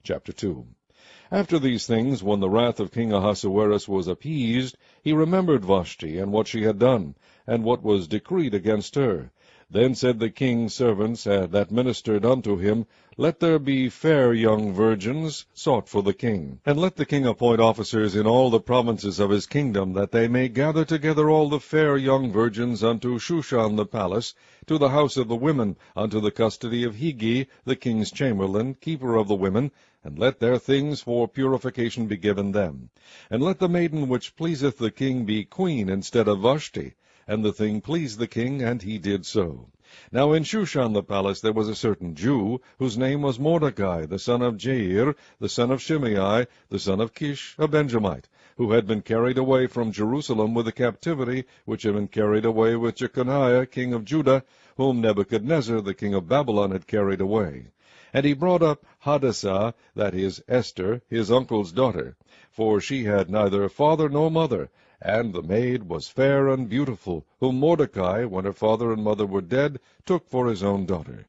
Chapter 2. After these things, when the wrath of King Ahasuerus was appeased, he remembered Vashti, and what she had done, and what was decreed against her. Then said the king's servants that ministered unto him, Let there be fair young virgins sought for the king. And let the king appoint officers in all the provinces of his kingdom, that they may gather together all the fair young virgins unto Shushan the palace, to the house of the women, unto the custody of Higi, the king's chamberlain, keeper of the women, and let their things for purification be given them. And let the maiden which pleaseth the king be queen instead of Vashti. And the thing pleased the king, and he did so. Now in Shushan the palace there was a certain Jew, whose name was Mordecai, the son of Jair, the son of Shimei, the son of Kish, a Benjamite, who had been carried away from Jerusalem with the captivity, which had been carried away with Jeconiah king of Judah, whom Nebuchadnezzar the king of Babylon had carried away. And he brought up Hadassah, that is, Esther, his uncle's daughter, for she had neither father nor mother, and the maid was fair and beautiful, whom Mordecai, when her father and mother were dead, took for his own daughter.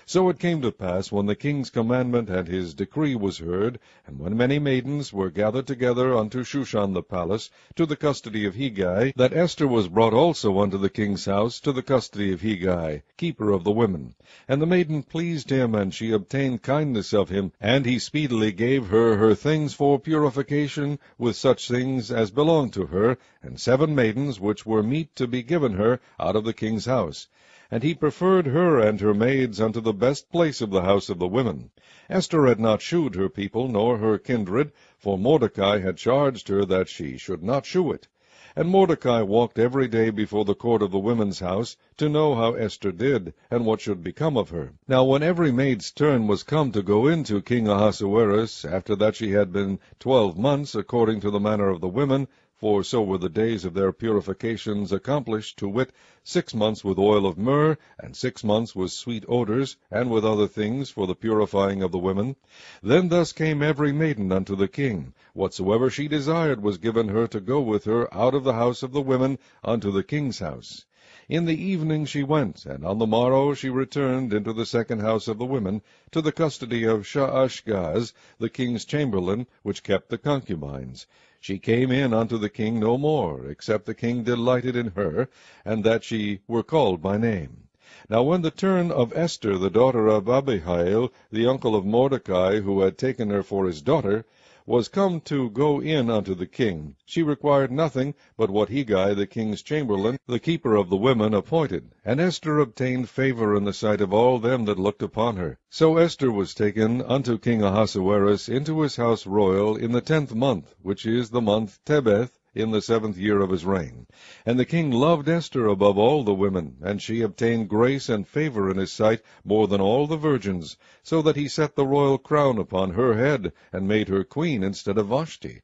So it came to pass, when the king's commandment and his decree was heard, and when many maidens were gathered together unto Shushan the palace, to the custody of Hegai, that Esther was brought also unto the king's house, to the custody of Hegai, keeper of the women. And the maiden pleased him, and she obtained kindness of him, and he speedily gave her her things for purification, with such things as belonged to her, and 7 maidens which were meet to be given her out of the king's house. And he preferred her and her maids unto the best place of the house of the women. Esther had not shewed her people, nor her kindred, for Mordecai had charged her that she should not shew it. And Mordecai walked every day before the court of the women's house, to know how Esther did, and what should become of her. Now when every maid's turn was come to go in to King Ahasuerus, after that she had been 12 months, according to the manner of the women, for so were the days of their purifications accomplished, to wit, 6 months with oil of myrrh, and 6 months with sweet odors, and with other things for the purifying of the women. Then thus came every maiden unto the king. Whatsoever she desired was given her to go with her out of the house of the women unto the king's house. In the evening she went, and on the morrow she returned into the second house of the women, to the custody of Shaashgaz, the king's chamberlain, which kept the concubines. She came in unto the king no more, except the king delighted in her, and that she were called by name. Now when the turn of Esther, the daughter of Abihail, the uncle of Mordecai, who had taken her for his daughter, was come to go in unto the king, she required nothing but what Hegai, the king's chamberlain, the keeper of the women, appointed. And Esther obtained favor in the sight of all them that looked upon her. So Esther was taken unto King Ahasuerus into his house royal in the 10th month, which is the month Tebeth, in the 7th year of his reign. And the king loved Esther above all the women, and she obtained grace and favor in his sight more than all the virgins, so that he set the royal crown upon her head, and made her queen instead of Vashti.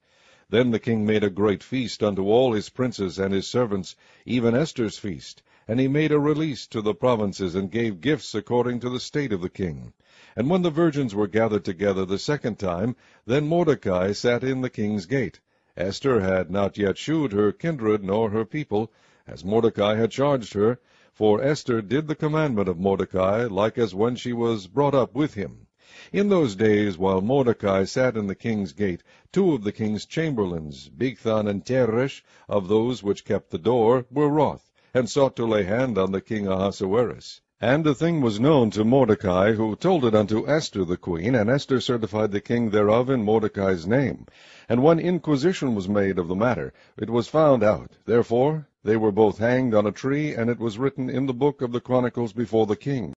Then the king made a great feast unto all his princes and his servants, even Esther's feast. And he made a release to the provinces, and gave gifts according to the state of the king. And when the virgins were gathered together the second time, then Mordecai sat in the king's gate. Esther had not yet shewed her kindred nor her people, as Mordecai had charged her, for Esther did the commandment of Mordecai, like as when she was brought up with him. In those days, while Mordecai sat in the king's gate, 2 of the king's chamberlains, Bigthan and Teresh, of those which kept the door, were wroth, and sought to lay hand on the king Ahasuerus. And the thing was known to Mordecai, who told it unto Esther the queen, and Esther certified the king thereof in Mordecai's name. And when inquisition was made of the matter, it was found out. Therefore they were both hanged on a tree, and it was written in the book of the Chronicles before the king.